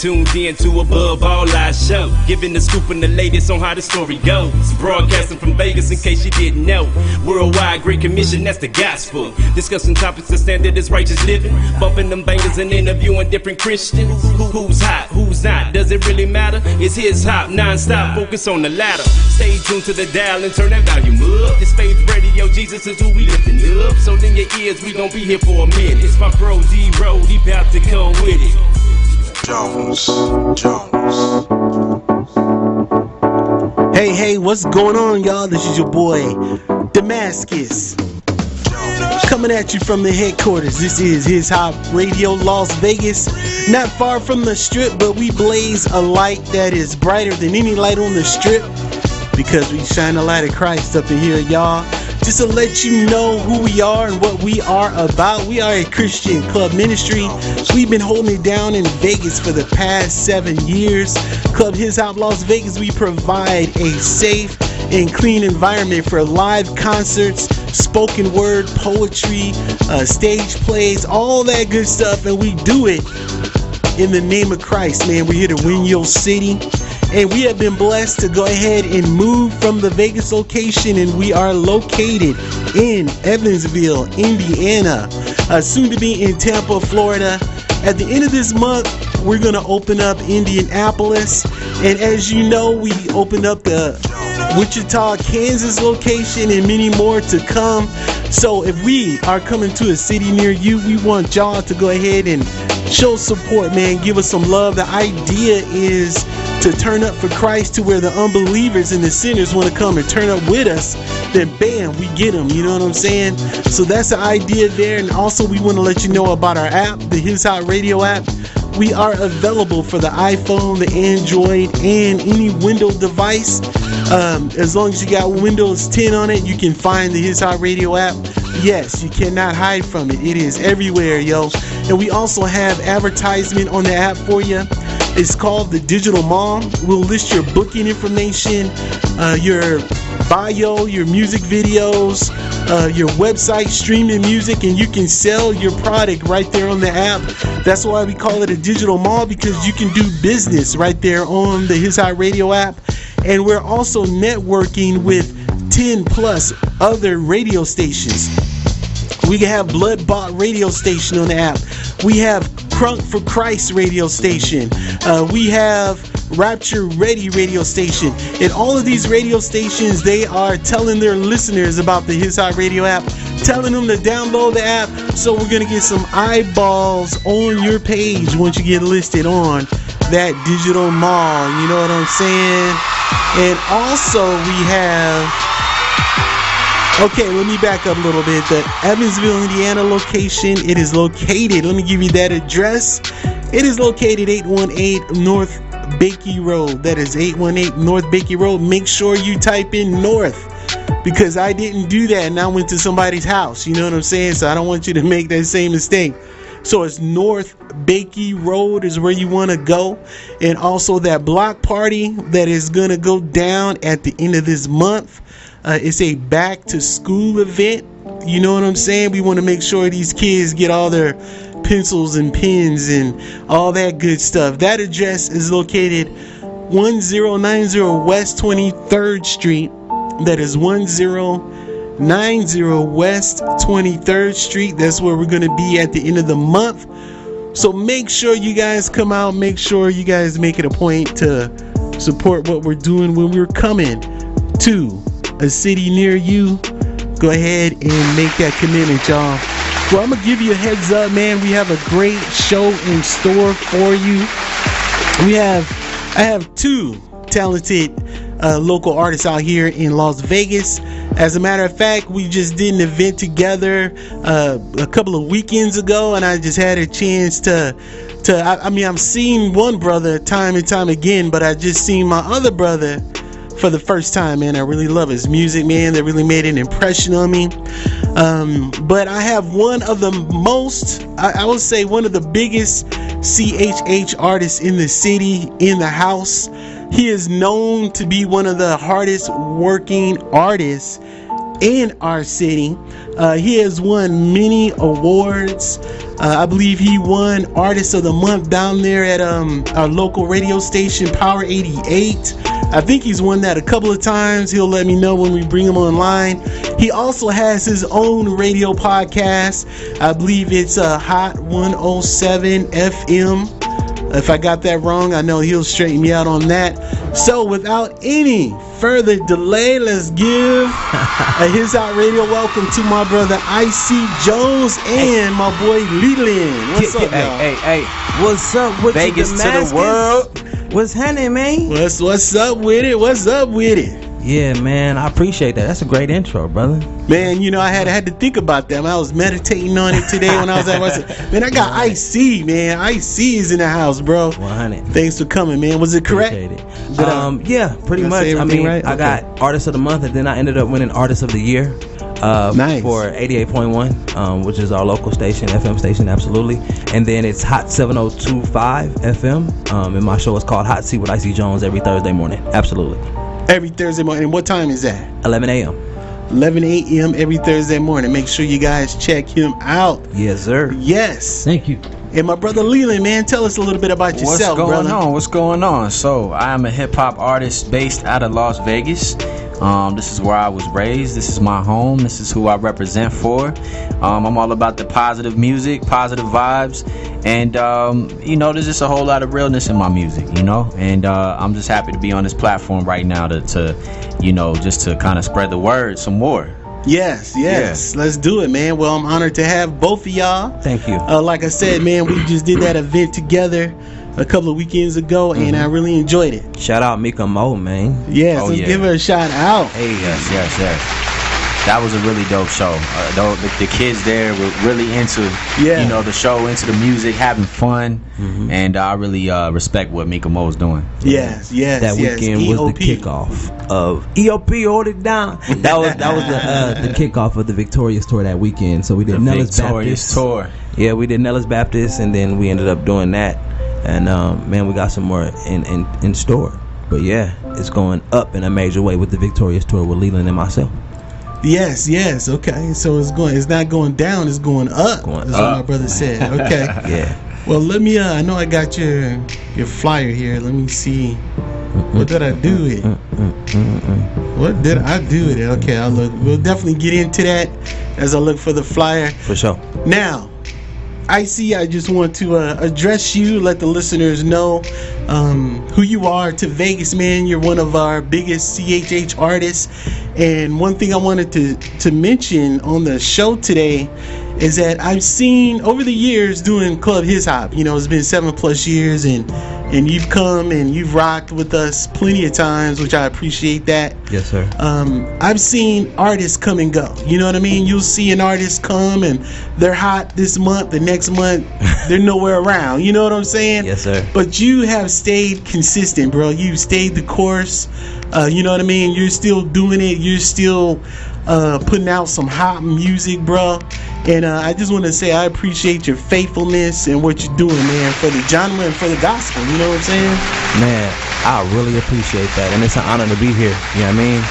tuned in to Above All Our Show, giving the scoop and the latest on how the story goes. Broadcasting from Vegas in case you didn't know. Worldwide Great Commission, that's the gospel. Discussing topics that standard is righteous living. Bumping them bangers and interviewing different Christians. Who's hot, who's not, does it really matter? It's his hop, non-stop, focus on the ladder. Stay tuned to the dial and turn that volume up. This Faith Radio, Jesus is who we lifting up. So in your ears, we gon' be here for a minute. It's my bro D-Road, he bout to come with it. Jones. Hey, what's going on, y'all? This is your boy, Damascus. Coming at you from the headquarters. This is HisHop Radio, Las Vegas. Not far from the strip, but we blaze a light that is brighter than any light on the strip because we shine the light of Christ up in here, y'all. Just to let you know who we are and what we are about. We are a Christian club ministry. We've been holding it down in Vegas for the past 7 years. Club HisHop Las Vegas, we provide a safe and clean environment for live concerts, spoken word, poetry, stage plays, all that good stuff. And we do it in the name of Christ, man. We're here to win your city. And we have been blessed to go ahead and move from the Vegas location, and we are located in Evansville, Indiana, soon to be in Tampa, Florida. At the end of this month, we're going to open up Indianapolis, and as you know, we opened up the Wichita, Kansas location and many more to come. So if we are coming to a city near you, we want y'all to go ahead and show support, man. Give us some love. The idea is to turn up for Christ to where the unbelievers and the sinners want to come and turn up with us. Then bam, we get them. You know what I'm saying? So that's the idea there. And also we want to let you know about our app, the HisHop Radio app. We are available for the iPhone, the Android, and any Windows device. As long as you got Windows 10 on it, you can find the HisHop Radio app. Yes, you cannot hide from it. It is everywhere, yo. And we also have advertisement on the app for you. It's called the Digital Mall. We'll list your booking information, your bio, your music videos, your website, streaming music, and you can sell your product right there on the app. That's why we call it a digital mall, because you can do business right there on the HisHop Radio app. And we're also networking with 10 plus other radio stations. We have Blood Bought radio station on the app. We have Crunk for Christ radio station. We have Rapture Ready radio station. And all of these radio stations, they are telling their listeners about the HisHop Radio app, telling them to download the app. So we're going to get some eyeballs on your page once you get listed on that digital mall. You know what I'm saying? And also we have... Okay, let me back up a little bit. The Evansville, Indiana location, it is located, let me give you that address. It is located 818 North Bakey Road. That is 818 North Bakey Road. Make sure you type in North, because I didn't do that and I went to somebody's house. You know what I'm saying? So I don't want you to make that same mistake. So it's North Bakey Road is where you want to go. And also that block party that is going to go down at the end of this month. It's a back to school event. You know what I'm saying? We want to make sure these kids get all their pencils and pens and all that good stuff. That address is located 1090 West 23rd Street. That is 1090 West 23rd Street. That's where we're going to be at the end of the month. So make sure you guys come out. Make sure you guys make it a point to support what we're doing when we're coming to a city near you. Go ahead and make that commitment, y'all. Well, I'm gonna give you a heads up, man. We have a great show in store for you. I have two talented local artists out here in Las Vegas. As a matter of fact, we just did an event together a couple of weekends ago, and I just had a chance to I've seen one brother time and time again, but I just seen my other brother for the first time, man. I really love his music, man. That really made an impression on me. But I have one of the most, I would say one of the biggest CHH artists in the city, in the house. He is known to be one of the hardest working artists in our city. He has won many awards. I believe he won Artist of the Month down there at our local radio station, Power 88. I think he's won that a couple of times. He'll let me know when we bring him online. He also has his own radio podcast. I believe it's Hot 107 FM. If I got that wrong, I know he'll straighten me out on that. So without any further delay, let's give a His Hot Radio welcome to my brother Icy Jones and my boy Leland. What's up, y'all? Hey, what's up with Vegas you, to the world? What's happening, man? What's up with it? What's up with it? Yeah, man, I appreciate that. That's a great intro, brother. Man, you know, I had to think about that. I was meditating on it today when I was at work. Man, I got IC, man. IC is in the house, bro. 100. Thanks for coming, man. Was it correct? Appreciate it. Yeah, pretty much. I mean, right? I got Artist of the Month, and then I ended up winning Artist of the Year. Nice. For 88.1, which is our local station, FM station, absolutely. And then it's Hot 7025 FM. And my show is called Hot Seat with Icy Jones every Thursday morning. Absolutely. Every Thursday morning. And what time is that? 11 a.m. 11 a.m. every Thursday morning. Make sure you guys check him out. Yes, sir. Yes. Thank you. And my brother Leland, man, tell us a little bit about yourself, brother. What's going on? So, I am a hip-hop artist based out of Las Vegas. This is where I was raised. This is my home. This is who I represent for. I'm all about the positive music, positive vibes. And, there's just a whole lot of realness in my music, And I'm just happy to be on this platform right now to just to kind of spread the word some more. Yes. Yeah. Let's do it, man. Well, I'm honored to have both of y'all. Thank you. Like I said, man, we just did that event together a couple of weekends ago, and I really enjoyed it. Shout out Mika Mo, man. Yes, let's give her a shout out. Hey, yes. That was a really dope show. The kids there were really into, the show, into the music, having fun, and I really respect what Mika Mo is doing. Yes. That weekend was the kickoff of EOP. Hold it down. That was the kickoff of the Victorious tour that weekend. So we did Nellis Baptist tour. Yeah, we did Nellis Baptist, and then we ended up doing that. And man, we got some more in store. But yeah, it's going up in a major way with the Victorious tour with Leland and myself. Yes. Okay, so it's not going down, it's going up. That's what my brother said. Okay. Yeah. Well, let me. I know I got your flyer here. Let me see. What did I do with it? What did I do with it? Okay, I'll look. We'll definitely get into that as I look for the flyer. For sure. Now, I just want to address you, let the listeners know who you are to Vegas, man. You're one of our biggest CHH artists. And one thing I wanted to mention on the show today is that I've seen over the years doing Club His Hop, it's been 7+ years, and you've come and you've rocked with us plenty of times, which I appreciate that. Yes, sir. I've seen artists come and go. You know what I mean? You'll see an artist come and they're hot this month, the next month they're nowhere around. You know what I'm saying? Yes, sir. But you have stayed consistent, bro. You've stayed the course. You know what I mean? You're still doing it. You're still putting out some hot music, bro. And I just want to say I appreciate your faithfulness and what you're doing, man, for the genre and for the gospel. You know what I'm saying? Man, I really appreciate that. And it's an honor to be here. You know what I mean?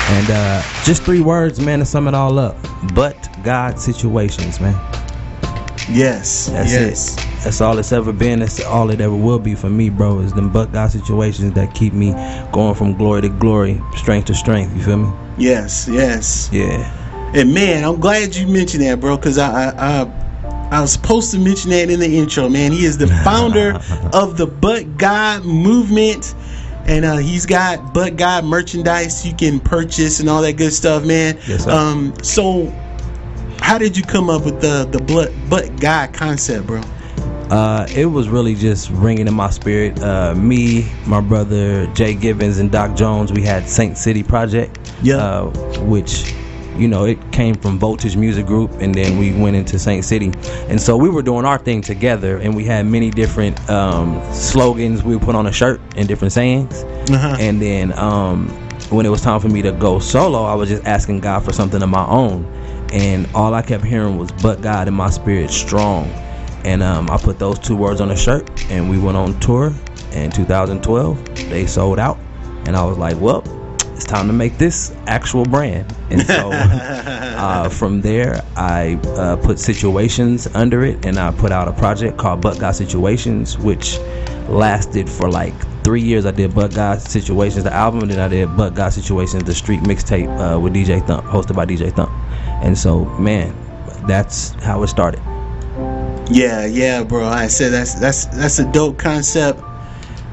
And just 3 words, man, to sum it all up. But God situations, man. Yes. That's it. That's all it's ever been. That's all it ever will be for me, bro, is them but God situations that keep me going from glory to glory, strength to strength. You feel me? Yes. Yeah. And man, I'm glad you mentioned that, bro, because I was supposed to mention that in the intro, man. He is the founder of the But God movement, and he's got But God merchandise you can purchase and all that good stuff, man. Yes, sir. So how did you come up with the But God concept, bro? It was really just ringing in my spirit. Me, my brother Jay Gibbons, and Doc Jones, we had Saint City Project, which it came from Voltage Music Group, and then we went into Saint City, and so we were doing our thing together, and we had many different slogans we would put on a shirt and different sayings. And then when it was time for me to go solo, I was just asking God for something of my own, and all I kept hearing was "But God" in my spirit, strong. And I put those 2 words on a shirt, and we went on tour in 2012. They sold out, and I was like, well, it's time to make this actual brand. And so from there, I put Situations under it, and I put out a project called But God Situations, which lasted for like 3 years. I did But God Situations, the album, and then I did But God Situations, the street mixtape with DJ Thump, hosted by DJ Thump. And so, man, that's how it started. Yeah, bro. I said that's a dope concept,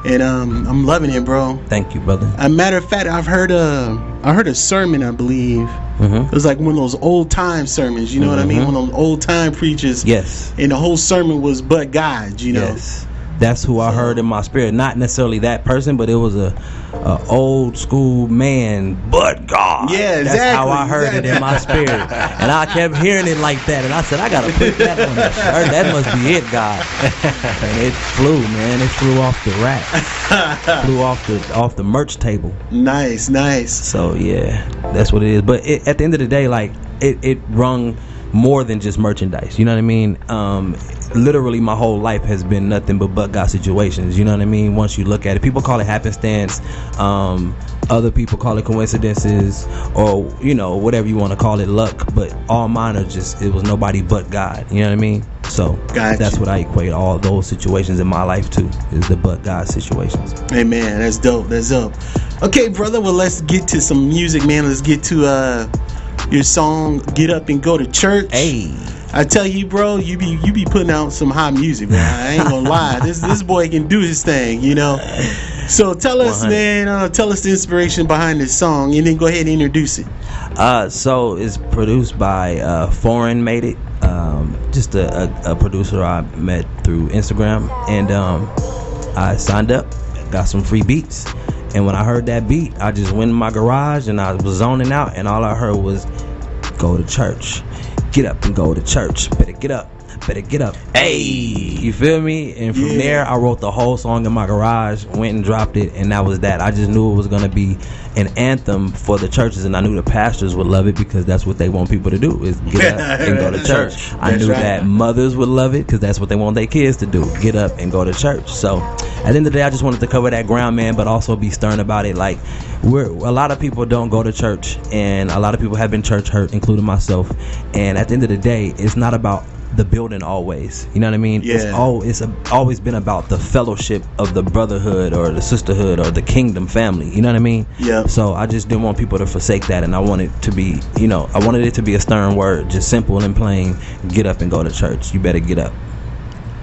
and I'm loving it, bro. Thank you, brother. As a matter of fact, I heard a sermon, I believe. It was like one of those old time sermons, you know what I mean? One of those old time preachers. Yes. And the whole sermon was but God, you know. Yes. That's who I heard in my spirit. Not necessarily that person, but it was a old school man, but God. Yeah, exactly. That's how I heard it in my spirit. And I kept hearing it like that. And I said, I got to put that on the shirt. That must be it, God. And it flew, man. It flew off the rack. Flew off the merch table. Nice. So, yeah, that's what it is. But at the end of the day, like, it rung more than just merchandise. You know what I mean? Literally my whole life has been nothing but God situations. You know what I mean? Once you look at it, people call it happenstance, other people call it coincidences, or you know, whatever you want to call it, luck, but all mine are just, it was nobody but God. You know what I mean? So that's what I equate all those situations in my life to, is the but God situations. Hey man, that's dope. Okay, brother, well, let's get to some music, man. Let's get to your song Get Up and Go to Church. Hey, I tell you, bro, you be putting out some hot music, man. I ain't gonna lie. This boy can do his thing, you know. So tell us, 100. man, tell us the inspiration behind this song, and then go ahead and introduce it. So it's produced by Foreign Made It, just a producer I met through Instagram, and I signed up, got some free beats, and when I heard that beat, I just went in my garage and I was zoning out, and all I heard was go to church. Get up and go to church. Better get up. Hey, you feel me? And from there, I wrote the whole song in my garage, went and dropped it, and that was that. I just knew it was going to be an anthem for the churches, and I knew the pastors would love it because that's what they want people to do, is get up and go to church. I knew that mothers would love it because that's what they want their kids to do, get up and go to church. So at the end of the day, I just wanted to cover that ground, man, but also be stern about it. Like, a lot of people don't go to church, and a lot of people have been church hurt, including myself. And at the end of the day, it's not about the building always, you know what I mean? It's always been about the fellowship of the brotherhood or the sisterhood or the kingdom family, you know what I mean? Yeah. So I just didn't want people to forsake that, and I wanted it to be, I wanted it to be a stern word, just simple and plain. Get up and go to church. You better get up.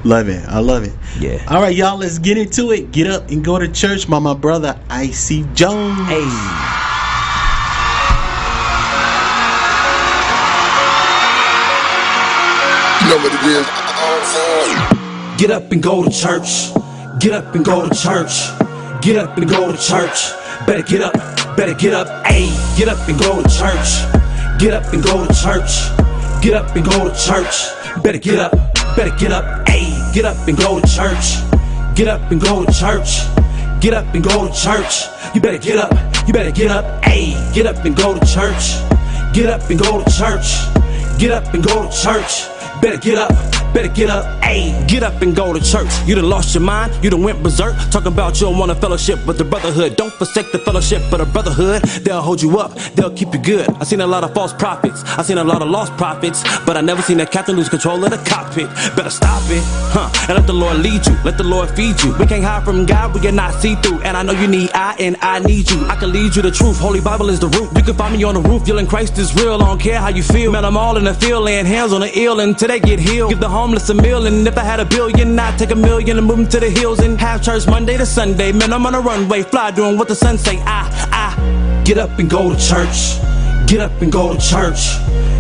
Love it. I love it. Yeah. All right, y'all, let's get into it. Get up and go to church by my brother Icy Jones. Hey. You know what it is. Get up and go to church. Get up and go to church. Get up and go to church. Better get up, ayy. Get up and go to church. Get up and go to church. Get up and go to church. Better get up, ayy. Get up and go to church. Get up and go to church. Get up and go to church. You better get up, ayy. Get up and go to church. Get up and go to church. Get up and go to church. Better get up, ayy. Get up and go to church. You done lost your mind, you done went berserk. Talking about you don't want a fellowship with the brotherhood. Don't forsake the fellowship of the brotherhood. They'll hold you up, they'll keep you good. I seen a lot of false prophets, I seen a lot of lost prophets, but I never seen a captain lose control of the cockpit. Better stop it, and let the Lord lead you, let the Lord feed you. We can't hide from God, we cannot see through. And I know you need and I need you. I can lead you to truth, Holy Bible is the root. You can find me on the roof, yelling Christ is real. I don't care how you feel, man, I'm all in the field, laying hands on the ill until they get healed. Give the homeless a meal, and if I had $1 billion, I'd take $1 million and move them to the hills and have church Monday to Sunday. Man, I'm on a runway, fly doing what the sun say. I get up and go to church. Get up and go to church.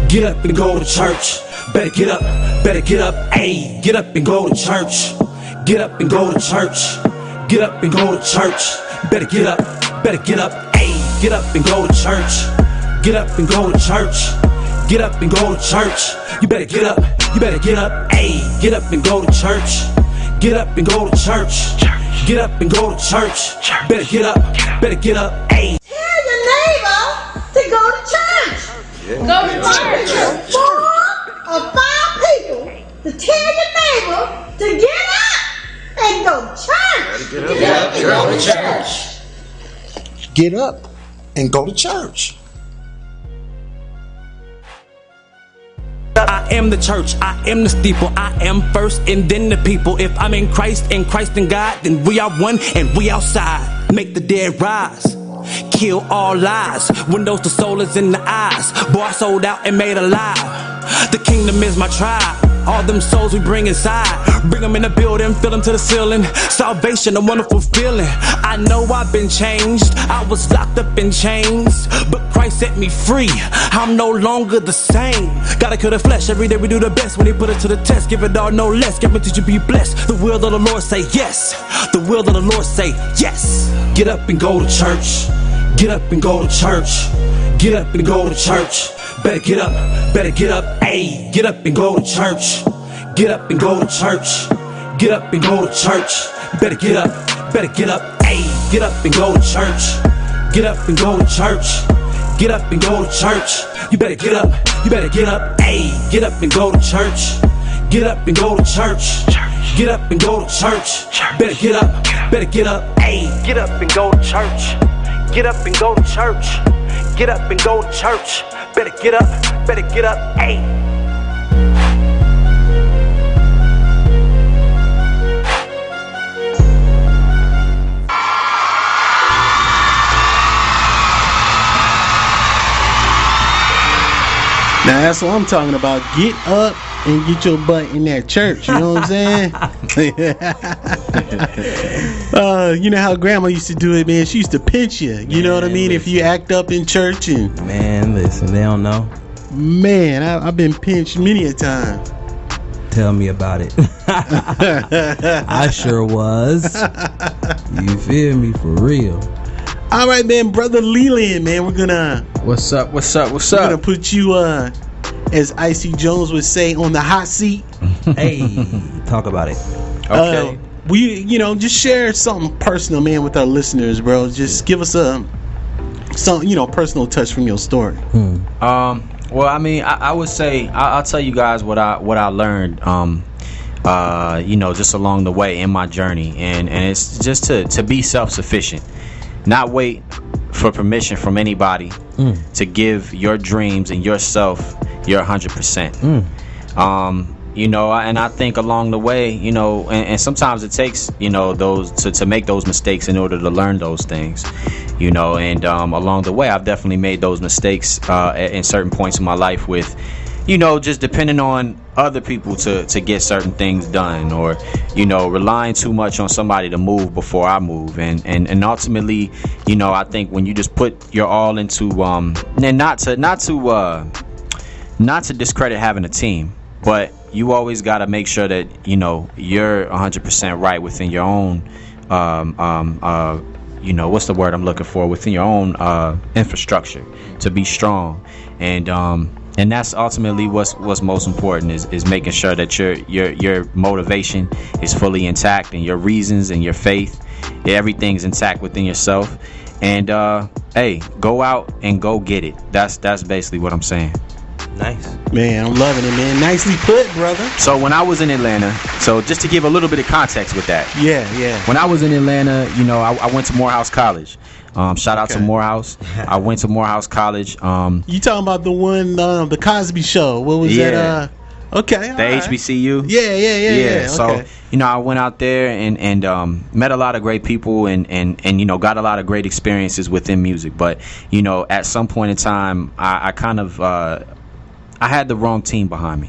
Get up and go to church. Better get up, ayy. Get up and go to church. Get up and go to church. Get up and go to church. Better get up, ayy. Get up and go to church. Get up and go to church. Get up and go to church. You better get up, ayy. Get up and go to church. Get up and go to church. Get up and go to church. Better get up, ayy. Tell your neighbor to go to church. Go to church. 4 or 5 people to tell your neighbor to get up and go to church. Get up and go to church. I am the church, I am the steeple, I am first and then the people. If I'm in Christ and God, then we are one and we outside. Make the dead rise, kill all lies. Windows to soul is in the eyes. Boy, I sold out and made alive. The kingdom is my tribe. All them souls we bring inside, bring them in the building, fill them to the ceiling. Salvation, a wonderful feeling. I know I've been changed, I was locked up in chains, but Christ set me free, I'm no longer the same. Gotta kill the flesh, every day we do the best. When he put it to the test, give it all, no less. Give it to you, be blessed. The will of the Lord say yes, the will of the Lord say yes. Get up and go to church, get up and go to church, get up and go to church. Better get up, ayy. Get up and go to church, get up and go to church, get up and go to church. Better get up, ayy. Get up and go to church, get up and go to church, get up and go to church. You better get up, ayy. Get up and go to church, get up and go to church, get up and go to church. Better get up, ayy. Get up and go to church, get up and go to church, get up and go to church. Better get up, ayy. Now that's what I'm talking about. Get up and get your butt in that church. You know what I'm saying? You know how grandma used to do it, man. She used to pinch you. You know what I mean? Listen. If you act up in church and man, listen, they don't know. Man, I've been pinched many a time. Tell me about it. I sure was. You feel me? For real. All right, man, brother Leland, man, we're gonna. What's up? We're gonna put you, as Icy Jones would say, on the hot seat. Hey, talk about it. Okay. We, just share something personal, man, with our listeners, bro. Just give us some, personal touch from your story. Well, I mean, I would say I'll tell you guys what I learned. Just along the way in my journey, and it's just to be self-sufficient. Not wait for permission from anybody to give your dreams and yourself your 100%. And I think along the way, and sometimes it takes, those to make those mistakes in order to learn those things, and along the way, I've definitely made those mistakes in certain points in my life with, just depending on other people to get certain things done, or relying too much on somebody to move before I move, and ultimately, I think when you just put your all into and not to discredit having a team, but you always got to make sure that you're 100% right within your own what's the word I'm looking for, within your own infrastructure to be strong, and that's ultimately what's most important is making sure that your motivation is fully intact, and your reasons and your faith, everything's intact within yourself. And hey, go out and go get it. That's basically what I'm saying. Nice. Man, I'm loving it, man. Nicely put, brother. So when I was in Atlanta, so just to give a little bit of context with that. Yeah. When I was in Atlanta, I went to Morehouse College. Shout out to Morehouse. I went to Morehouse College. You talking about the one, the Cosby Show? What was that? Okay. The HBCU. Yeah. So okay. I went out there and met a lot of great people and got a lot of great experiences within music. But at some point in time, I kind of I had the wrong team behind me,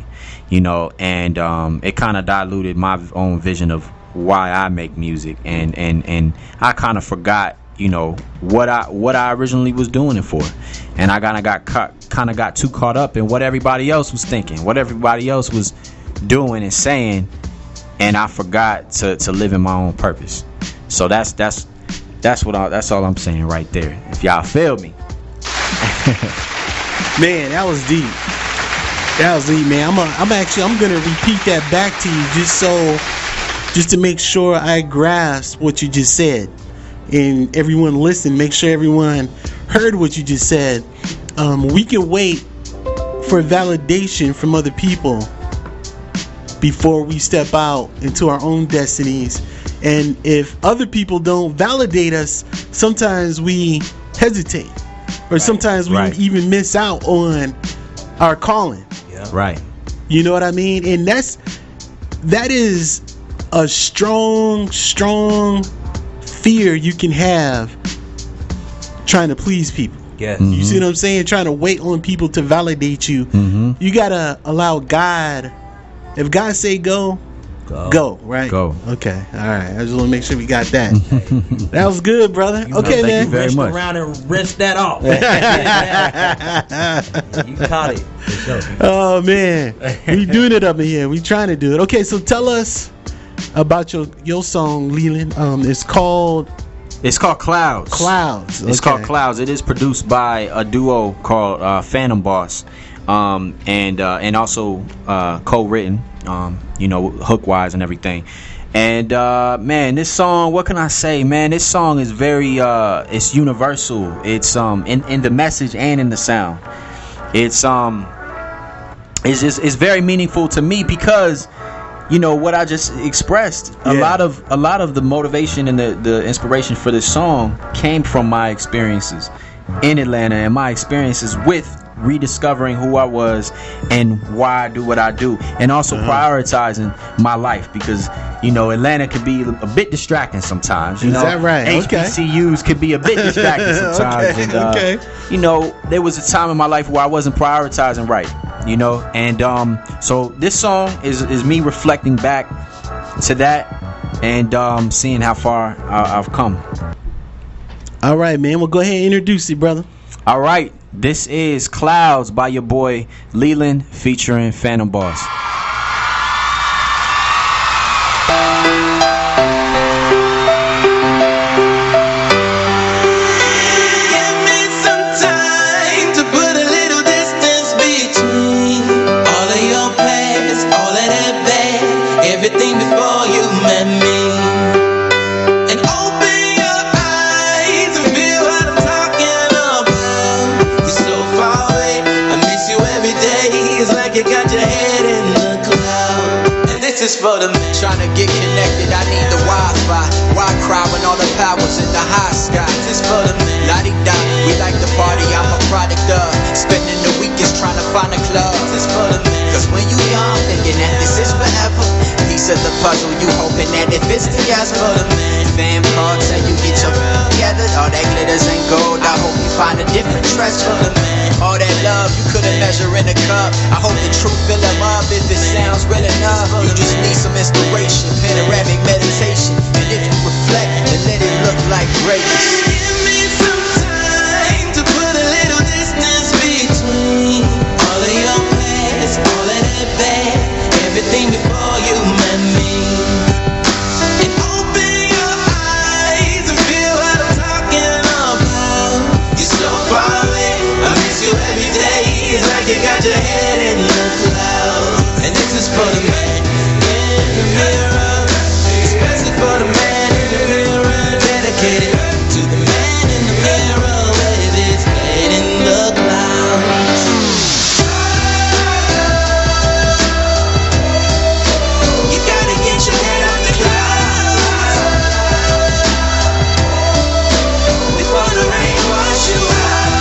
and it kind of diluted my own vision of why I make music, and I kind of forgot what I originally was doing it for, and I kind of got too caught up in what everybody else was thinking, what everybody else was doing and saying, and I forgot to live in my own purpose. So that's all I'm saying right there. If y'all feel me. Man, that was deep. Man. I'm gonna repeat that back to you just to make sure I grasp what you just said, and everyone listen. Make sure everyone heard what you just said. We can wait for validation from other people before we step out into our own destinies, and if other people don't validate us, sometimes we hesitate. or sometimes we even miss out on our calling. Yeah. Right. You know what I mean? And that is a strong fear you can have trying to please people. Yeah. Mm-hmm. You see what I'm saying? Trying to wait on people to validate you. Mm-hmm. You gotta allow God. If God say go, right? Go. Okay. All right. I just want to make sure we got that. That was good, brother. Okay, man. Thank you very much. Around and rinse that off. You caught it. For sure. Oh man, we doing it up in here. We trying to do it. Okay, so tell us about your song, Leland. It's called Clouds. Clouds. It's called Clouds. It is produced by a duo called Phantom Boss, and also co-written, hook wise and everything. And man, this song, what can I say, man? This song is very it's universal. It's in the message and in the sound. It's very meaningful to me because what I just expressed. A lot of the motivation and the inspiration for this song came from my experiences in Atlanta and my experiences with rediscovering who I was and why I do what I do, and also prioritizing my life, because Atlanta can be a bit distracting sometimes. Is that right? HBCUs can be a bit distracting sometimes. Okay. There was a time in my life where I wasn't prioritizing right. And so this song is me reflecting back to that and seeing how far I've come. All right, man. Well, go ahead and introduce it, brother. All right. This is Clouds by your boy Leland featuring Phantom Boss. Everything before you met me, and open your eyes and feel what I'm talking about. You're so far away, I miss you every day. It's like you got your head in the cloud. And this is for them trying to get connected. I need the Wi-Fi. Why cry when all the power's in the high sky? This is for them la-di-da. We like the party, I'm a product of spending the weekends trying to find a club. This is for them, cause when you young thinking that this is forever, piece of the puzzle, you hoping that it fits together. For the fam cards and you get your together. All that glitters and gold, I hope you find a different treasure. For the all that love you couldn't measure in a cup, I hope the truth fill them up if it sounds real enough. You just need some inspiration, panoramic meditation, and if you reflect, then let it look like greatness. Give me some time to put a little distance between all of your plans, all of that bad, everything before you met me. And open your eyes and feel what I'm talking about. You're so far away, I miss you every day. It's like you got your head in the clouds. And this is for the man in the mirror, especially for the man in the mirror, dedicated to the man in the mirror with his head in the clouds. You gotta get your head out the clouds before the rain wash you out.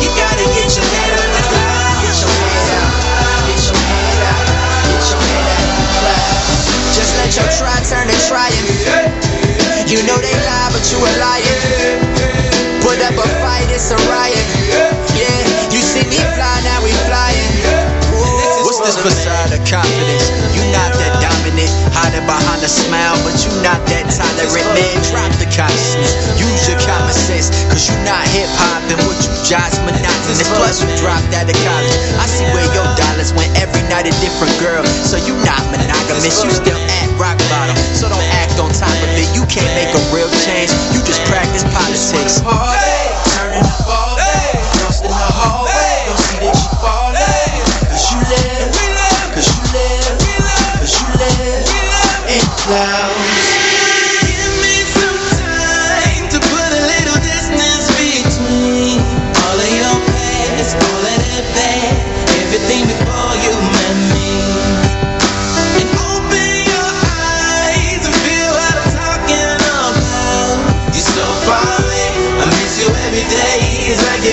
You gotta get your head out the clouds. Get your head out. Get your head out. Get your head out the clouds. Just let your try turn to trying. You know they lie, but you a liar. Put up a fight, it's a riot. Yeah, you see me fly, now we flying. What's this facade of confidence? You not that dominant, hiding behind a smile, but you not that tolerant. Man, drop the consciousness, use your common sense, cause you not hip-hop and what you judge monotonous. Plus you dropped out of college, I see where your dollars went, every night a different girl. So you not monogamous, you still at rock bottom. So don't act on top of it, you can't make a real change, you just practice politics. Turning up all day, lost in the hallway, don't see that you falling. Cause you live, cause you live, cause you live in clouds. Give me some time to put a little distance between all of your past, all of that bad, everything before you met me. And open your eyes and feel what I'm talking about. You're so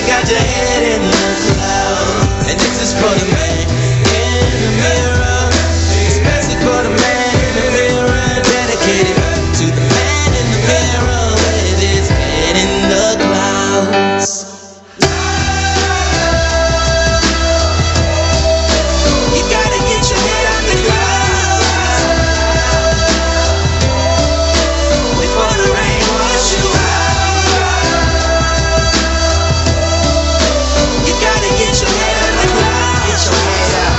got your head in the clouds. And this is for the man in the mirror, especially for the man in the mirror, dedicated to the man in the mirror with his head in the clouds. You gotta get your head out the clouds before the rain wash you out. You gotta get your head out the clouds. Get your head out.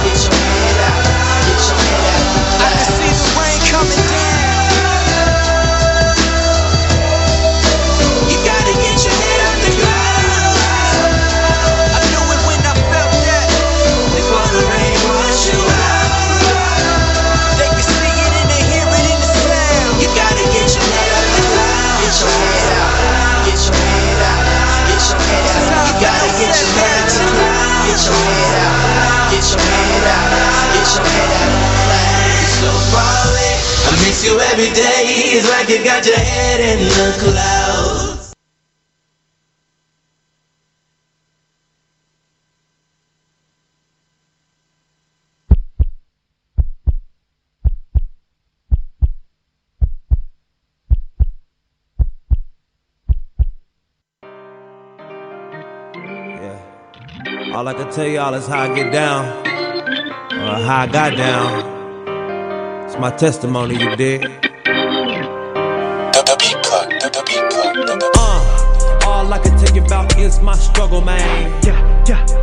Get your head out. Get your head out. I can see the rain coming down. You gotta get your head out the clouds. I knew it when I felt that. Before the rain wash you out. They can see it and they hear it in the sound. You gotta get your head out the clouds. Get your head out. Get your head out. Get your head out. You gotta get your head out the clouds. Get your head out. Get your head out. Get your head out. You're so far away. I miss you every day. It's like you got your head in the clouds. Yeah. All I can tell y'all is how I get down, or how I got down. It's my testimony, you dig? All I can tell you about is my struggle, man.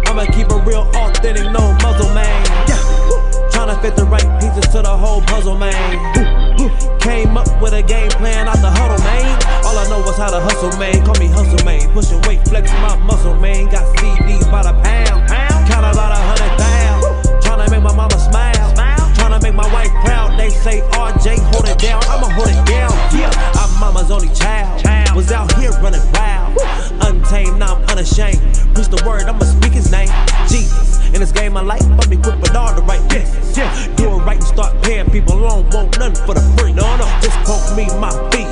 I'ma keep it real authentic, no muzzle, man. Tryna fit the right pieces to the whole puzzle, man. Came up with a game plan out the huddle, man. All I know is how to hustle, man. Call me hustle, man. Pushing weight, flexing my muscle, man. Got CDs by the pound. Count about 100,000. Tryna make my mama smile. Tryna make my wife proud. They say RJ, hold it down. I'ma hold it down. Yeah, I'm mama's only child. Was out here running wild. Untamed, now I'm unashamed. Preach the word, I'ma speak his name. Jesus, in this game of life, I'll be quick with all the right business. Do it right and start paying people. I don't want nothing for the free. No, just quote me my beat.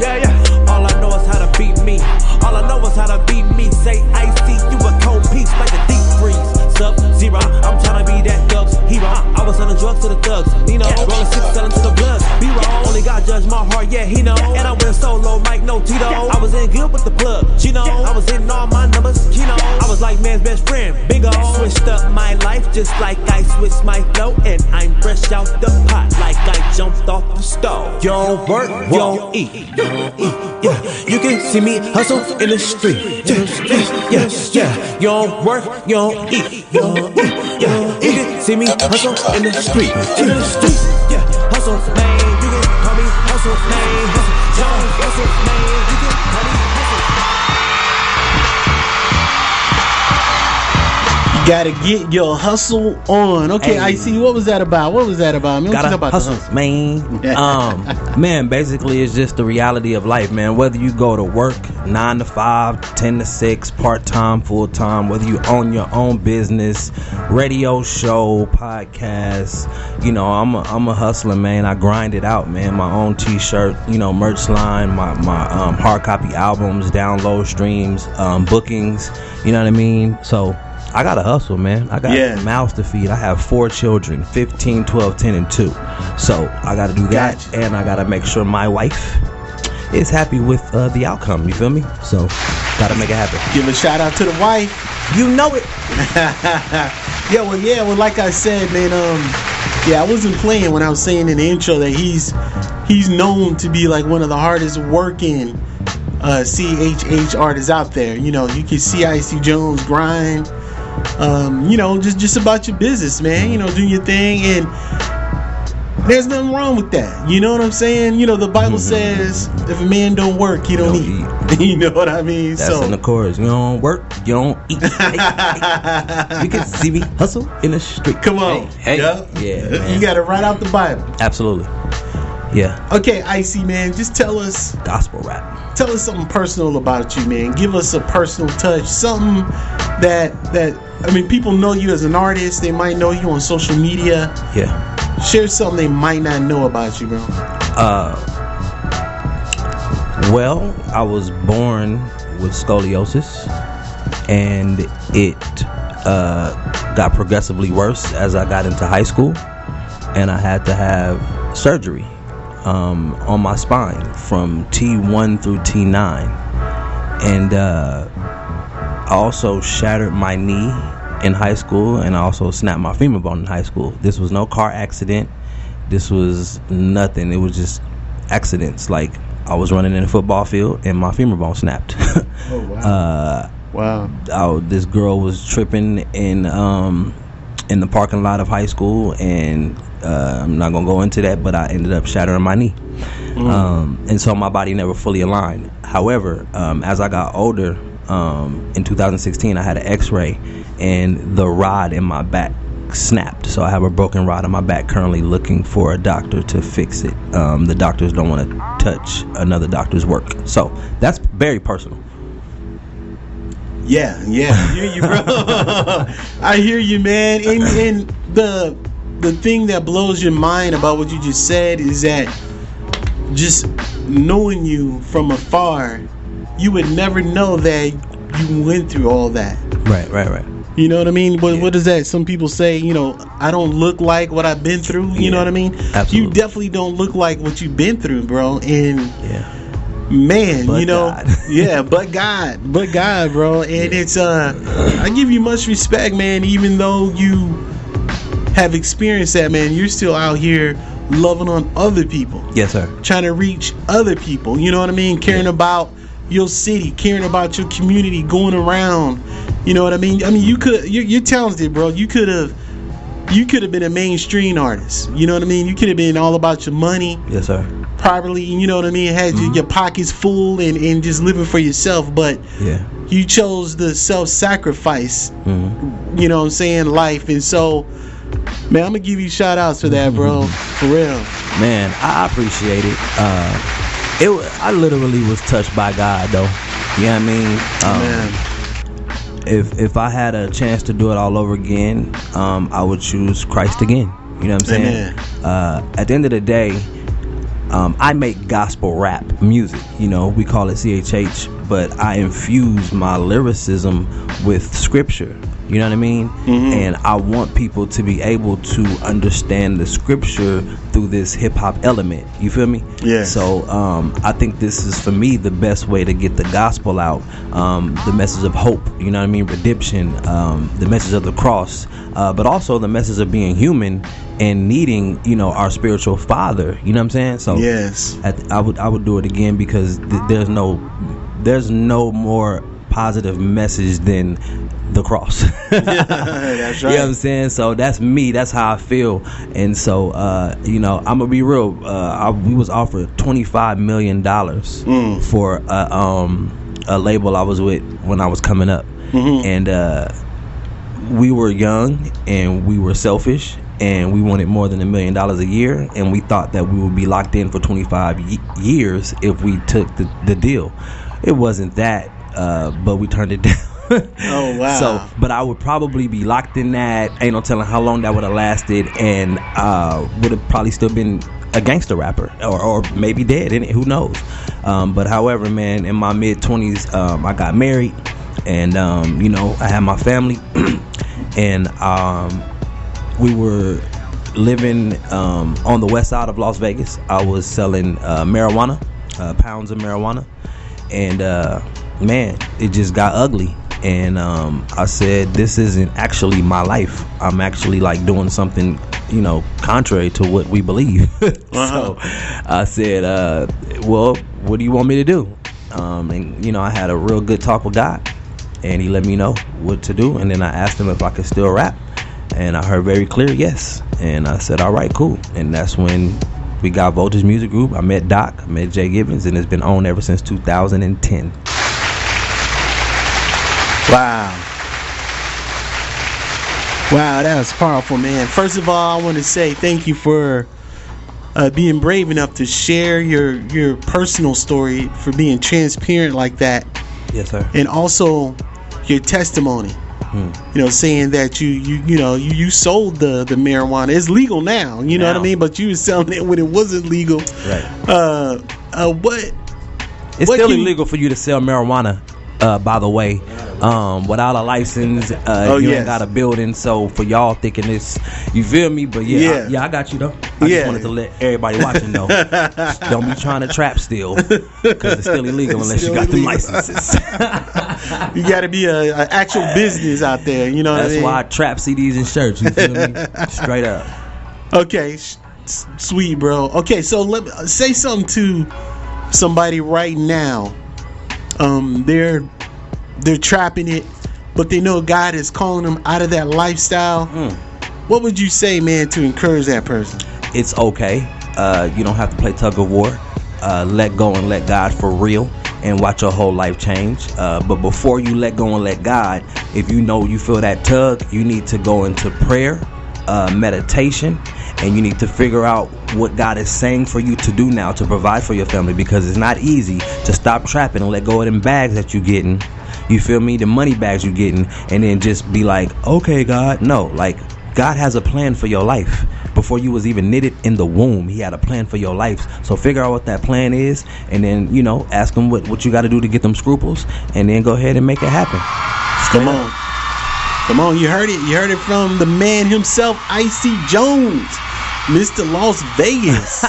All I know is how to beat me. All I know is how to beat me. Say I see you a cold piece like a deep freeze. Sub-Zero, I'm tryna be that thug's hero. I was selling drugs to the thugs, you know. Rolling six, selling to the bloods. B-roll, only God judge my heart, yeah, he know. And I went solo, Mike, no Tito. I was in good with the plug, you know. I was in all my numbers, you know. I was like man's best friend, bingo. Switched up my life just like I switched my flow. And I'm fresh out the pot like I jumped off the stove. You don't work, you don't eat. Yeah, you can see me hustle in the street. Yeah. You don't work, you don't eat. Yeah, you can see me hustle in the street. Yeah, hustle, man. You can call me hustle, man. Hustle, man. You can call me hustle. You gotta get your hustle on. Okay, I see. What was that about? Man, gotta hustle, man. Man, basically, it's just the reality of life, man. Whether you go to work 9 to 5, 10 to 6, part-time, full-time, whether you own your own business, radio show, podcast, you know, I'm a hustler, man. I grind it out, man. My own t-shirt, you know, merch line, my hard copy albums, download streams, bookings, you know what I mean? So I gotta hustle, man. I got mouths to feed. I have 4 children, 15, 12, 10, and 2. So I gotta do that, and I gotta make sure my wife is happy with the outcome. You feel me? So gotta make it happen. Give a shout out to the wife. You know it. Well, like I said, man. I wasn't playing when I was saying in the intro that he's known to be like one of the hardest working CHH artists out there. You know, you can see Icy Jones grind. You know, just about your business, man. You know, doing your thing, and there's nothing wrong with that. You know what I'm saying? You know, the Bible says if a man don't work, he don't eat. You know what I mean? That's in the chorus. You don't work, you don't eat. You can see me hustle in the street. Come on. Hey. Yeah, man. You got it right out the Bible. Absolutely. Yeah. Okay, Icy, man, just tell us gospel rap. Tell us something personal about you, man. Give us a personal touch, something that I mean, people know you as an artist. They might know you on social media. Yeah. Share something they might not know about you, bro. Well, I was born with scoliosis, and it got progressively worse as I got into high school, and I had to have surgery on my spine from T1 through T9, and I also shattered my knee in high school, and I also snapped my femur bone in high school. This was no car accident. This was nothing. It was just accidents. Like, I was running in a football field and my femur bone snapped. Oh, wow. Wow. This girl was tripping in the parking lot of high school, and I'm not gonna go into that, but I ended up shattering my knee. And so my body never fully aligned. However, as I got older, in 2016, I had an x-ray, and the rod in my back snapped. So I have a broken rod in my back, currently looking for a doctor to fix it. The doctors don't want to touch another doctor's work. So that's very personal. Yeah, I hear you, bro. I hear you, man. And the thing that blows your mind about what you just said is that just knowing you from afar, you would never know that you went through all that. Right. You know what I mean? What is that? Some people say, I don't look like what I've been through. You know what I mean? Absolutely. You definitely don't look like what you've been through, bro. And man, but God. but God, bro. And it's I give you much respect, man. Even though you have experienced that, man, you're still out here loving on other people. Yes, sir. Trying to reach other people. You know what I mean? Caring about your city, caring about your community, going around. You know what I mean? You're talented, bro. You could have been a mainstream artist. You know what I mean? You could have been all about your money. Yes, sir. Properly, you know what I mean? Had your pockets full and just living for yourself. But you chose the self-sacrifice, you know what I'm saying, life. And so, man, I'm going to give you shout outs for that, bro. For real. Man, I appreciate it. I literally was touched by God, though. You know what I mean? Man. If I had a chance to do it all over again, I would choose Christ again. You know what I'm saying? At the end of the day, I make gospel rap music. We call it CHH, but I infuse my lyricism with scripture. You know what I mean? And I want people to be able to understand the scripture through this hip-hop element. You feel me? Yeah. So I think this is, for me, the best way to get the gospel out. The message of hope, you know what I mean? Redemption, the message of the cross, but also the message of being human and needing, our spiritual father. You know what I'm saying? So yes, I would do it again, because there's no more positive message than the cross. That's right. You know what I'm saying? So that's me. That's how I feel. And so, I'm gonna be real. We was offered $25 million for a label I was with when I was coming up, and we were young and we were selfish. And we wanted more than $1 million a year, and we thought that we would be locked in for 25 years if we took the deal. It wasn't that, but we turned it down. Oh wow! So, but I would probably be locked in that. Ain't no telling how long that would have lasted, and would have probably still been a gangster rapper, or maybe dead. Who knows? But however, man, in my mid-20s, I got married, and I had my family, and we were living on the west side of Las Vegas. I was selling marijuana, pounds of marijuana, and man, it just got ugly. And I said, this isn't actually my life. I'm actually like doing something, contrary to what we believe. So I said, well, what do you want me to do? And I had a real good talk with God, and he let me know what to do. And then I asked him if I could still rap, and I heard very clear yes. And I said, all right, cool. And that's when we got Voltage Music Group. I met Doc, I met Jay Gibbons, and it's been on ever since 2010. Wow, that was powerful, man. First of all, I want to say thank you for being brave enough to share your personal story, for being transparent like that. Yes, sir. And also your testimony. Saying that you sold the marijuana. It's legal now, you know what I mean? But you were selling it when it wasn't legal. Right. It's still illegal for you to sell marijuana by the way. Without a license, you ain't got a building. So for y'all thinking this, you feel me? But yeah, I got you though. I just wanted to let everybody watching know. Don't be trying to trap still, because it's still illegal unless you got the licenses. You got to be an actual business out there. You know what I mean? That's why I trap CDs and shirts. You feel me? Straight up. Okay, sweet, bro. Okay, so let me say something to somebody right now. They're trapping it, but they know God is calling them out of that lifestyle. What would you say, man, to encourage that person? It's okay. You don't have to play tug of war. Let go and let God for real, and watch your whole life change. But before you let go and let God, if you know you feel that tug, you need to go into prayer, meditation, and you need to figure out what God is saying for you to do now to provide for your family, because it's not easy to stop trapping and let go of them bags that you're getting. You feel me? The money bags you're getting, and then just be like, okay, God. No, like, God has a plan for your life. Before you was even knitted in the womb, he had a plan for your life. So figure out what that plan is, and then, ask him what you got to do to get them scruples, and then go ahead and make it happen. Come on, you heard it. You heard it from the man himself, Icy Jones, Mr. Las Vegas.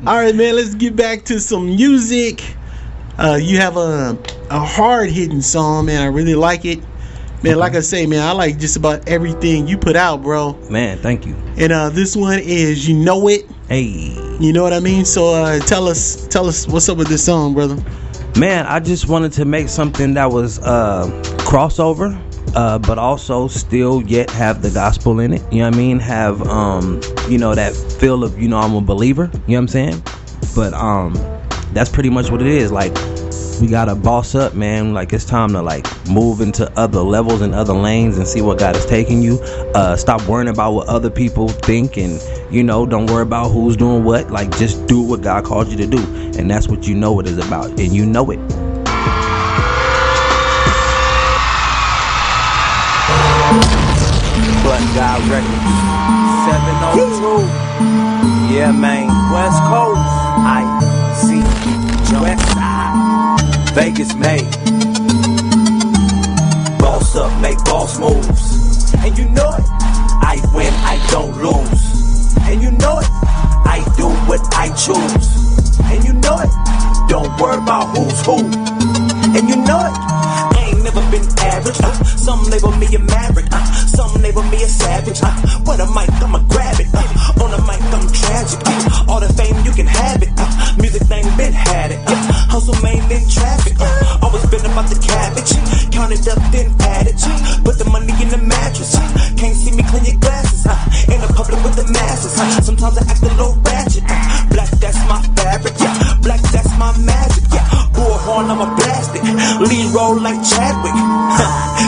All right, man, let's get back to some music. You have a hard-hitting song, man. I really like it. Man, like I say, man, I like just about everything you put out, bro. Man, thank you. And this one is You Know It. Hey. You know what I mean? So tell us what's up with this song, brother. Man, I just wanted to make something that was crossover, but also still yet have the gospel in it. You know what I mean? Have, that feel of, I'm a believer. You know what I'm saying? But that's pretty much what it is. Like, we gotta boss up, man. Like, it's time to move into other levels and other lanes and see what God is taking you. Stop worrying about what other people think, and don't worry about who's doing what. Like, just do what God called you to do, and that's what You Know It is about, and you know it. But God Records 702. Yeah, man. West Coast. I see West Side. Vegas made. Boss up, make boss moves. And you know it. I win, I don't lose. And you know it. I do what I choose. And you know it. Don't worry about who's who. And you know it. I ain't never been average. Some label me a maverick. Some label me a savage. When a mic, I'ma grab it. On a mic, I'm tragic. All the fame, you can have it. Music thing, been had it. Hustle main in traffic. Always been about the cabbage. Count it up, then add it. Put the money in the mattress. Can't see me, clean your glasses. In the public with the masses. Sometimes I act a little ratchet. Black, that's my fabric. Black, that's my magic. Bullhorn, I'ma blast it. Lead roll like Chadwick.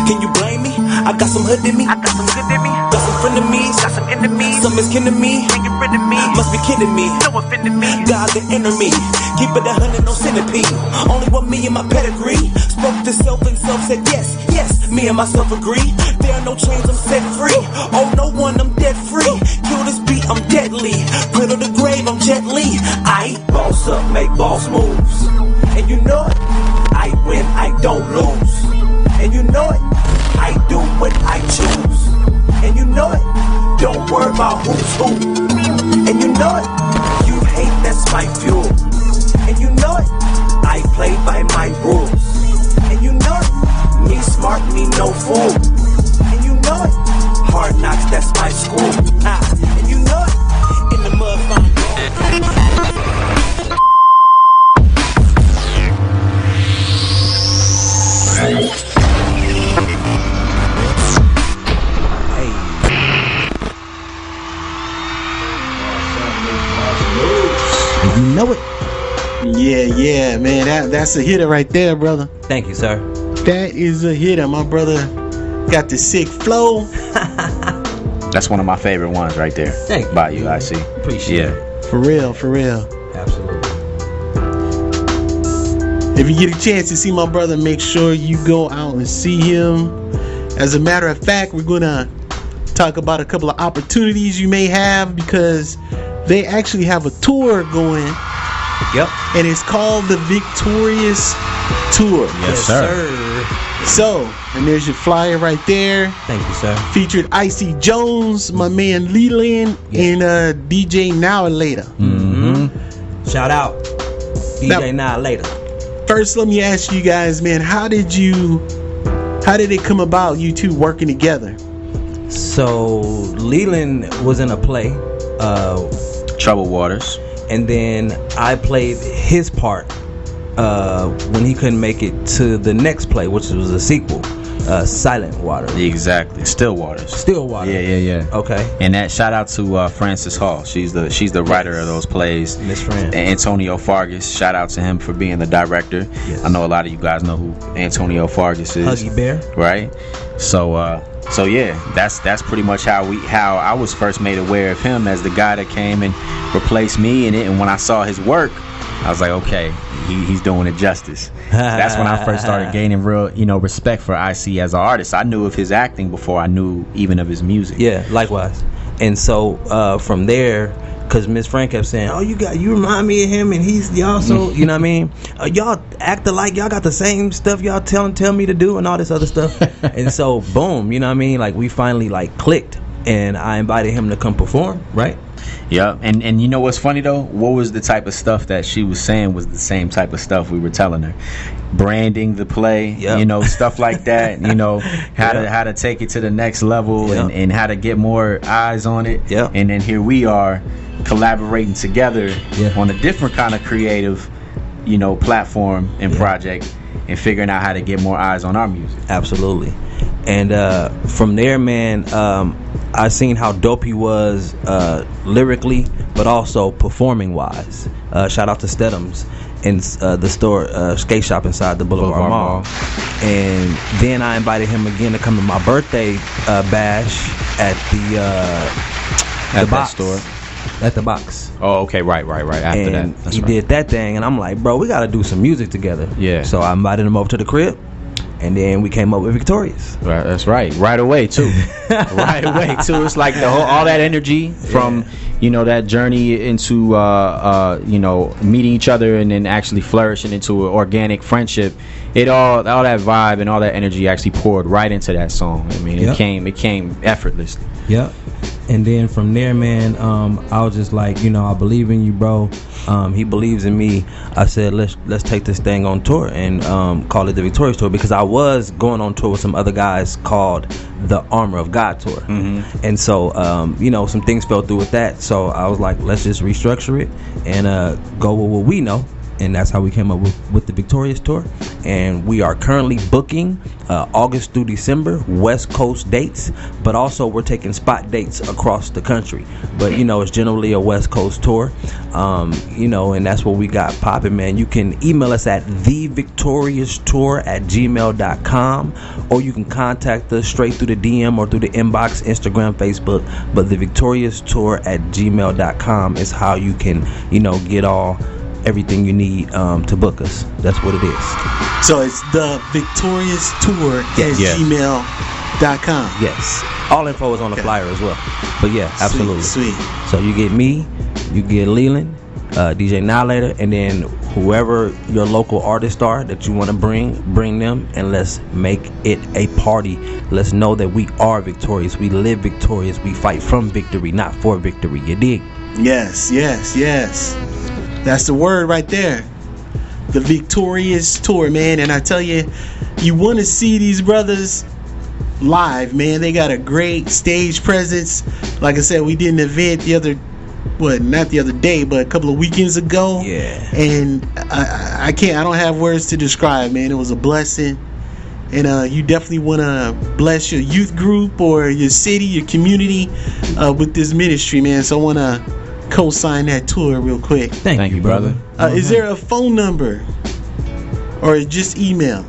Can you blame me? I got some hood in me. I got some good in me. Got some frenemies. Got some enemies. Some is kin to me. Can't get rid of me. Must be kidding me. No offending me. God the enemy. Keep it 100, no centipede. Only one me and my pedigree. Spoke to self and self said yes, yes. Me and myself agree. There are no chains, I'm set free. Oh, no one, I'm dead free. Kill this beat, I'm deadly. Cradle the grave, I'm Jet Li. I boss up, make boss moves. And you know it. I win, I don't lose. And you know it. I do what I choose. And you know it. Don't worry about who's who. And you know it. You hate, that's my fuel. And you know it. I play by my rules. And you know it. Me smart, me no fool. And you know it. Hard knocks, that's my school. And you know it. In the mud, You know it. Yeah, man. That's a hitter right there, brother. Thank you, sir. That is a hitter. My brother got the sick flow. That's one of my favorite ones right there. Thank you. By you, I see. Appreciate it. For real. Absolutely. If you get a chance to see my brother, make sure you go out and see him. As a matter of fact, we're going to talk about a couple of opportunities you may have, because they actually have a tour going. Yep. And it's called the Victorious tour. Yes, sir. So, and there's your flyer right there. Thank you, sir. Featured Icy Jones, my man Leland, and DJ Now and Later. Shout out DJ Now and Later. First, let me ask you guys, man, how did it come about, you two working together? So Leland was in a play, Troubled Waters, and then I played his part when he couldn't make it to the next play, which was a sequel, Silent Water. Exactly. Still Waters. Yeah. Okay. And that shout out to Frances Hall. She's the writer of those plays. Miss Fran. Antonio Fargas. Shout out to him for being the director. Yes. I know a lot of you guys know who Antonio Fargas is. Huggy Bear. Right. So yeah, that's pretty much how I was first made aware of him as the guy that came and replaced me in it. And when I saw his work, I was like, okay, he's doing it justice. That's when I first started gaining real, respect for IC as an artist. I knew of his acting before I knew even of his music. Yeah, likewise. And so from there, because Miss Fran kept saying, "Oh, you remind me of him, and y'all so you know what I mean? Y'all act alike. Y'all got the same stuff y'all tell me to do, and all this other stuff." And so, boom, you know what I mean? Like we finally clicked, and I invited him to come perform, right? Yeah, and you know what's funny though? What was the type of stuff that she was saying was the same type of stuff we were telling her? Branding the play, stuff like that. How to take it to the next level, and how to get more eyes on it. Yeah. And then here we are collaborating together on a different kind of creative, platform and project, and figuring out how to get more eyes on our music. Absolutely. And from there, man, I seen how dope he was lyrically, but also performing wise. Shout out to Stedham's in the store skate shop inside the Boulevard Mall. And then I invited him again to come to my birthday bash at the box store. At the box. Oh, okay, right. After and that, he did that thing, and I'm like, bro, we got to do some music together. Yeah. So I invited him over to the crib. And then we came up with Victorious. Right, that's right. Right away too. It's like all that energy from that journey into meeting each other and then actually flourishing into an organic friendship. All that vibe and all that energy actually poured right into that song. I mean, it came effortlessly. Yep. And then from there, man, I was just like, I believe in you, bro. He believes in me. I said, let's take this thing on tour and call it the Victorious Tour, because I was going on tour with some other guys called the Armor of God Tour. Mm-hmm. And so, some things fell through with that. So I was like, let's just restructure it and go with what we know. And that's how we came up with the Victorious Tour. And we are currently booking August through December West Coast dates, but also we're taking spot dates across the country. But it's generally a West Coast tour, and that's what we got popping, man. You can email us at thevictorioustour@gmail.com, or you can contact us straight through the DM or through the inbox, Instagram, Facebook. But thevictorioustour@gmail.com is how you can get everything you need to book us. That's what it is. So it's the Victorious Tour at gmail.com. Yes. All info is on the flyer as well. But yeah, absolutely. Sweet. So you get me, you get Leland, DJ Now Later, and then whoever your local artists are that you want to bring them, and let's make it a party. Let's know that we are victorious. We live victorious. We fight from victory, not for victory. You dig? Yes. That's the word right there. The Victorious Tour, man. And I tell you, you want to see these brothers live, man. They got a great stage presence. Like I said, we did an event not the other day, but a couple of weekends ago. Yeah. And I don't have words to describe, man. It was a blessing. And you definitely want to bless your youth group or your city, your community with this ministry, man. So I want to co-sign that tour real quick. Thank you, brother. Is there a phone number or just email?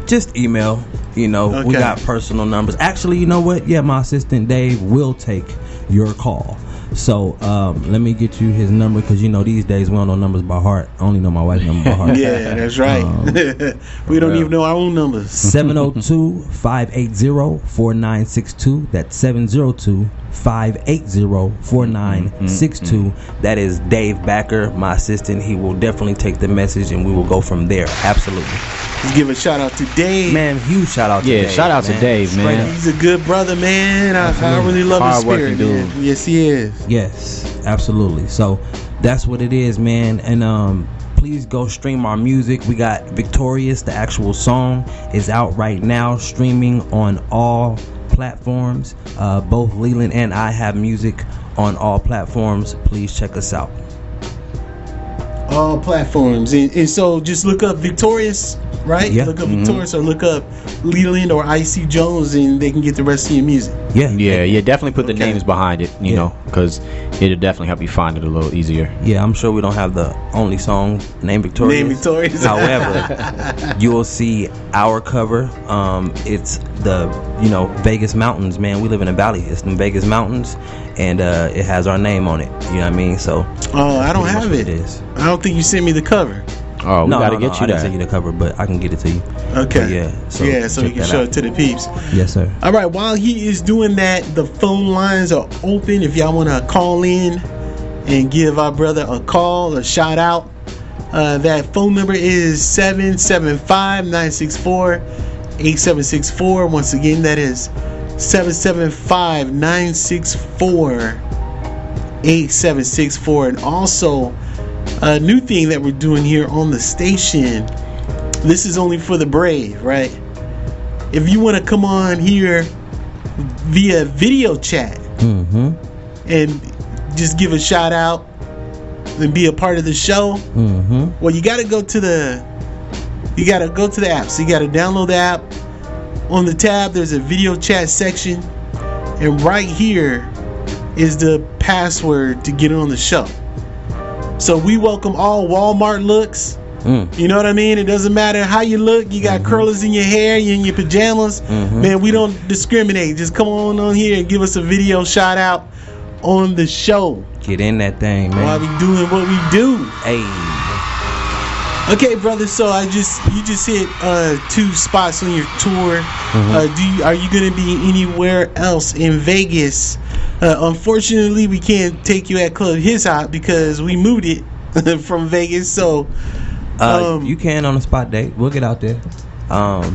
Just email. We got personal numbers. Actually, you know what? Yeah, my assistant Dave will take your call. So let me get you his number, because these days we don't know numbers by heart. I only know my wife's number by heart. Yeah, that's right. We don't even know our own numbers. 702-580-4962. That's 702-580-4962. That is Dave Backer, my assistant. He will definitely take the message and we will go from there. Absolutely. Let's give a shout out to Dave. Man, huge shout out to Dave. Yeah, shout out to Dave, man. He's a good brother, man. I really love his spirit, dude. man. Yes, he is. Yes, absolutely. So that's what it is, man. And please go stream our music. We got Victorious, the actual song, is out right now, streaming on all platforms. Both Leland and I have music on all platforms. Please check us out. All platforms. And so just look up Victorious, right? Yeah. Look up Victorious, or look up Leland or IC Jones, and they can get the rest of your music. Yeah. Definitely put the names behind it, you know, because it'll definitely help you find it a little easier. Yeah, I'm sure we don't have the only song named Victorious. However, you will see our cover. It's the Vegas mountains, man. We live in a valley. It's the Vegas mountains, and it has our name on it. You know what I mean? So I don't have it. I don't think you sent me the cover. Oh, we gotta get you I didn't send you the cover, but I can get it to you. Okay. But so you can show it to the peeps. Yes, sir. All right. While he is doing that, the phone lines are open. If y'all want to call in and give our brother a call, a shout out, that phone number is 775-964-8764. Once again, that is 775-964-8764. And also, a new thing that we're doing here on the station, this is only for the brave, right? If you want to come on here via video chat and just give a shout out and be a part of the show, well, you got to go to the app. So you got to download the app. On the tab, there's a video chat section, and right here is the password to get on the show. So we welcome all Walmart looks. You know what I mean? It doesn't matter how you look. You got curlers in your hair, you in your pajamas. Man, we don't discriminate. Just come on here and give us a video shout out on the show. Get in that thing, man. While we doing what we do. Hey. Okay, brother. So you just hit 2 spots on your tour. Are you gonna be anywhere else in Vegas? Unfortunately, we can't take you at Club JONEZ because we moved it from Vegas. So you can on a spot date. We'll get out there. But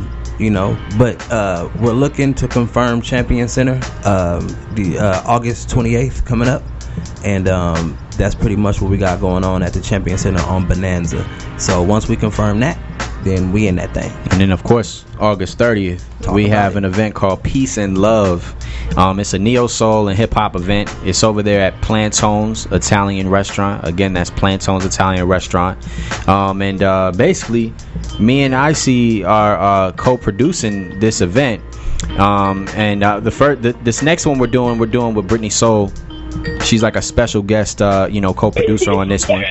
we're looking to confirm Champion Center the August 28th coming up, and that's pretty much what we got going on at the Champion Center on Bonanza. So once we confirm that, then we in that thing. And then of course August 30th we have an event called Peace and Love. It's a neo soul and hip hop event. It's over there at Plantone's Italian Restaurant. Again, that's Plantone's Italian Restaurant. And basically me and IC are co-producing this event. This next one we're doing with Brittany Soul. She's like a special guest, co-producer on this one.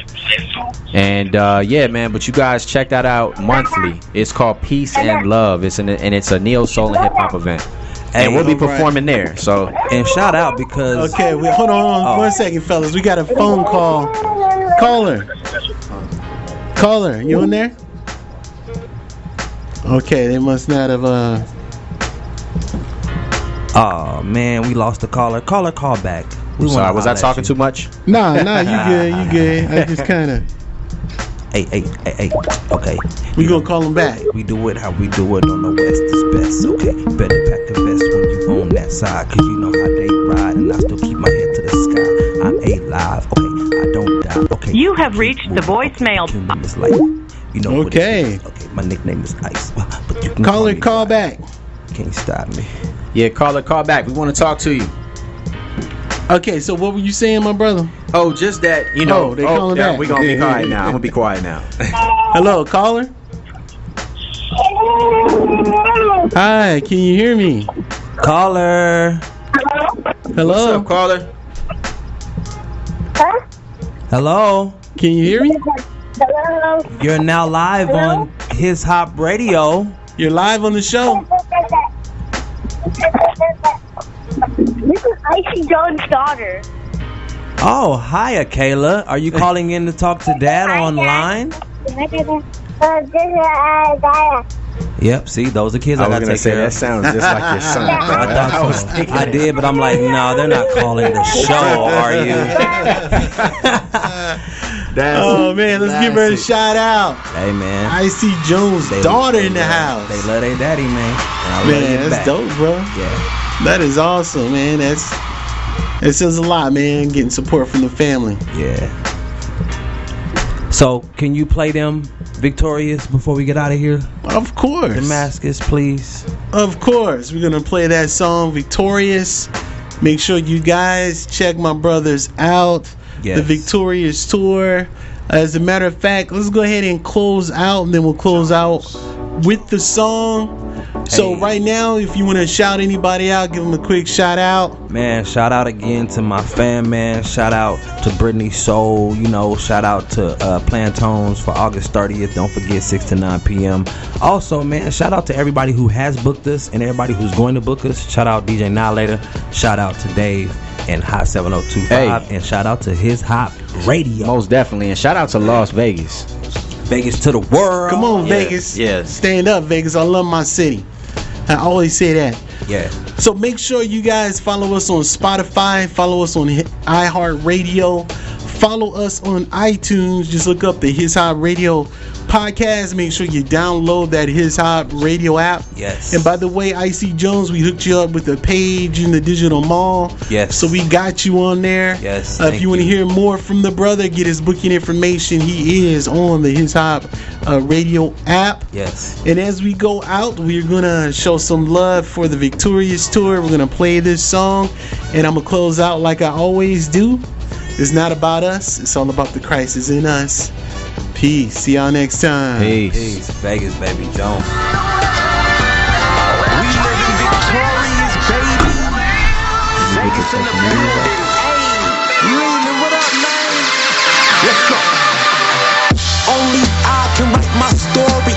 And yeah, man, but you guys check that out monthly. It's called Peace and Love. It's a neo soul and hip hop event. And we'll be performing there. So, and shout out because hold on 1 second, fellas. We got a phone call. Caller, you in there? Okay, they must not have Oh man, we lost the caller. Caller, call back. Sorry, was I talking too much? Nah, you good. I just kind of. Hey. Okay. We gonna call him back. We do it how we do it on the West is best. Okay. Better pack a vest when you on that side, cause you know how they ride, and I still keep my head to the sky. I'm alive. Okay. I don't die. Okay. You have reached the voicemail. Okay. Okay. My nickname is Ice. But you can call back. Can't stop me. Yeah, call back. We want to talk to you. Okay, so what were you saying, my brother? Oh, just that, they calling back. We're going to be quiet now. I'm going to be quiet now. Hello, caller? Hi, can you hear me? Caller. Hello? What's up, caller? Huh? Hello? Can you hear me? Hello? You're now live on JONEZ Radio. You're live on the show. This is Icy Jones' daughter. Oh, hiya, Kayla. Are you calling in to talk to Dad online? Yep, see, those are kids I gotta take care of. That sounds just like your son. I did, but I'm like, no, they're not calling the show, are you? Oh man, let's give her a shout out. Hey man, I see Jones' daughter in the house. They love their daddy, man. Man, that's dope, bro. Yeah, that is awesome, man. It says a lot, man. Getting support from the family. Yeah. So, can you play them Victorious before we get out of here? Of course. Damascus, please. Of course. We're going to play that song, Victorious. Make sure you guys check my brothers out. Yes. The Victorious Tour. As a matter of fact, let's go ahead and close out, and then we'll close out with the song. So right now, if you want to shout anybody out, give them a quick shout out. Man, shout out again to my fam, man. Shout out to Brittany Soul. You know, shout out to Plantones for August 30th. Don't forget, 6 to 9 p.m. Also, man, shout out to everybody who has booked us and everybody who's going to book us. Shout out DJ Nihilator. Shout out to Dave and Hot 7025. And shout out to His Hop Radio. Most definitely. And shout out to Las Vegas. Vegas to the world. Come on, Vegas. Yes. Stand up, Vegas. I love my city. I always say that. Yeah. So make sure you guys follow us on Spotify, follow us on iHeartRadio, follow us on iTunes. Just look up the His Hop Radio podcast. Make sure you download that His Hop Radio app. Yes. And by the way, Icy Jones, we hooked you up with a page in the digital mall. Yes. So we got you on there. Yes. If you want to hear more from the brother, get his booking information. He is on the His Hop Radio app. Yes. And as we go out, we're gonna show some love for the Victorious Tour. We're gonna play this song, and I'm gonna close out like I always do. It's not about us. It's all about the Christ is in us. Peace. See y'all next time. Peace. Vegas, baby. Jones. We living victorious, baby. Vegas in the building. Hey, Leland, what up, man? Let's go. Only I can write my story.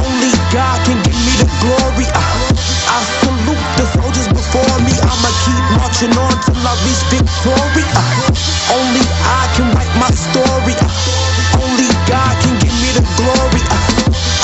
Only God can give me the glory. I salute the soldiers before me. I'ma keep marching on till I reach victory. Only I can write my story. Only God can give me the glory.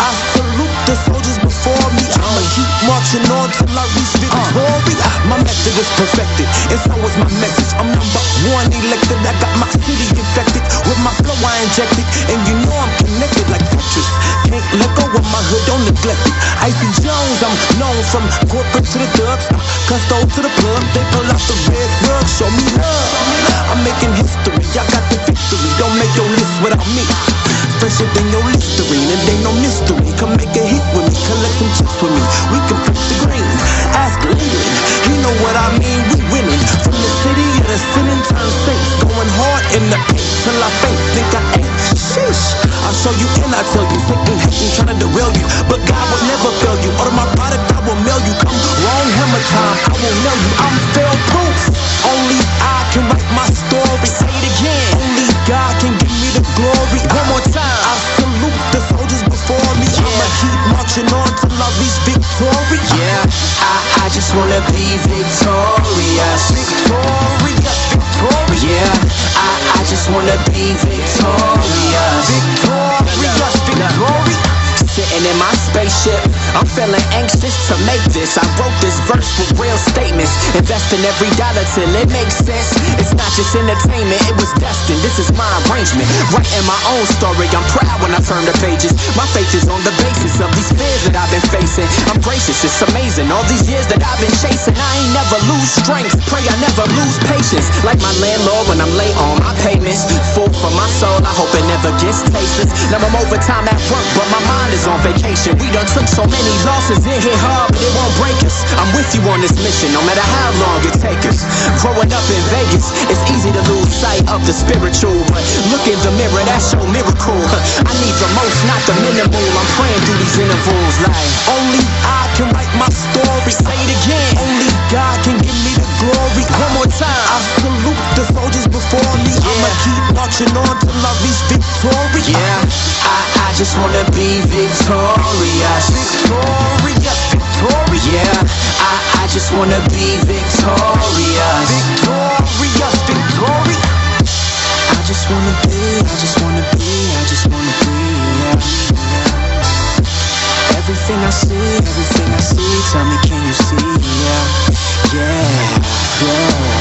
I salute the soldiers before me. I'ma keep marching on till I reach victory. My method is perfected, and so is my message. I'm #1 elected. I got my city infected. With my flow I injected, and you know I'm connected like Tetris. Can't let go of my hood, don't neglect it. Icy Jones, I'm known from corporate to the thugs, custo to the plug. They pull out the red rug, show me love. I'm making history, I got the victory. Don't make your list without me. Fresher than your Listerine, and ain't no mystery. Come make a hit with me, collect some chips with me. We can flip the green, ask Leland. He know what I mean, we winning. From the city of the sinning turn saints. Going hard in the paint till I faint, think I ain't. Sheesh, I'll show you and I tell you. Thinking, hating, trying to derail you. But God will never fail you. Order my product, I will mail you. Come wrong hammer time, I will nail you. I'm fail proof. Only I can write my story. Say it again. Only God can give me the glory. One more time. I salute the soldiers before me. I'ma keep marching on till I reach victory. I just wanna be victorious. Victorious, victorious. Yeah, I just wanna be victorious. Victorious, victorious. Sitting in my spaceship, I'm feeling anxious to make this. I wrote this verse with real statements. Investing every dollar till it makes sense. It's not just entertainment, it was destined. This is my arrangement. Writing my own story, I'm proud when I turn the pages. My faith is on the basis of these fears that I've been facing. I'm gracious, it's amazing. All these years that I've been chasing, I ain't never lose strength. Pray I never lose patience. Like my landlord when I'm late on my payments. Food for my soul, I hope it never gets tasteless. Now I'm overtime at work, but my mind is on vacation. We done took so many losses, it hit hard, but it won't break us. I'm with you on this mission, no matter how long it takes us. Growing up in Vegas, it's easy to lose sight of the spiritual, but look in the mirror, that's your miracle. I need the most, not the minimal. I'm praying through these intervals like only I can write my story. Say it again. Only God can give me the glory. One more time. I salute the soldiers before me. I'ma keep marching on till I reach victory. I just wanna be victorious. Victorious, victorious. Yeah, I just wanna be victorious. Victorious, victorious. just wanna be, I just wanna be, I just wanna be, yeah. Everything I see, tell me can you see, yeah, yeah, yeah.